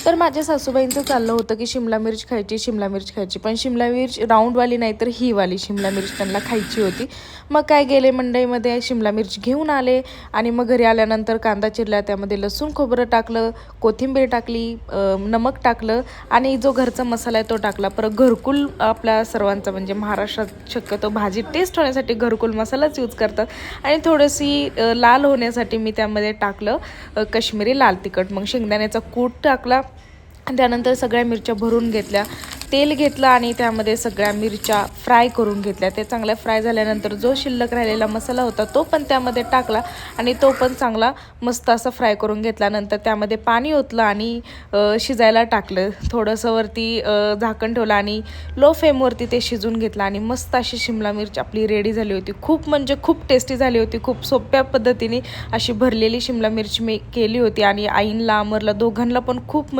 तर माझ्या सासूबाईंचं चाललं होतं की शिमला मिर्च खायची, शिमला मिर्च खायची. पण शिमला मिर्च राऊंडवाली नाही तर ही वाली शिमला मिर्च त्यांना खायची होती. मग काय गेले मंडईमध्ये शिमला मिर्च घेऊन आले आणि मग घरी आल्यानंतर कांदा चिरला, त्यामध्ये लसूण खोबरं टाकलं, कोथिंबीर टाकली, नमक टाकलं आणि जो घरचा मसाला आहे तो टाकला. परत घरकुल आपल्या सर्वांचा म्हणजे महाराष्ट्रात शक्यतो भाजी टेस्ट होण्यासाठी घरकुल मसालाच यूज करतात आणि थोडीशी लाल होण्यासाठी मी त्यामध्ये टाकलं काश्मीरी लाल तिखट. मग शेंगदाण्याचा कूट टाकला. त्यानंतर सगळ्या मिरच्या भरून घेतल्या, तेल घेतलं आणि त्यामध्ये सगळ्या मिरच्या फ्राय करून घेतल्या. ते चांगल्या फ्राय झाल्यानंतर जो शिल्लक राहिलेला मसाला होता तो पण त्यामध्ये टाकला आणि तो पण चांगला मस्त असा फ्राय करून घेतला. नंतर त्यामध्ये पाणी ओतलं आणि शिजायला टाकलं. थोडंसं वरती झाकण ठेवलं आणि लो फ्लेमवरती ते शिजून घेतलं आणि मस्त अशी शिमला मिरच आपली रेडी झाली होती. खूप म्हणजे खूप टेस्टी झाली होती. खूप सोप्या पद्धतीने अशी भरलेली शिमला मिरची मी केली होती आणि आईंला, अमरला दोघांना पण खूप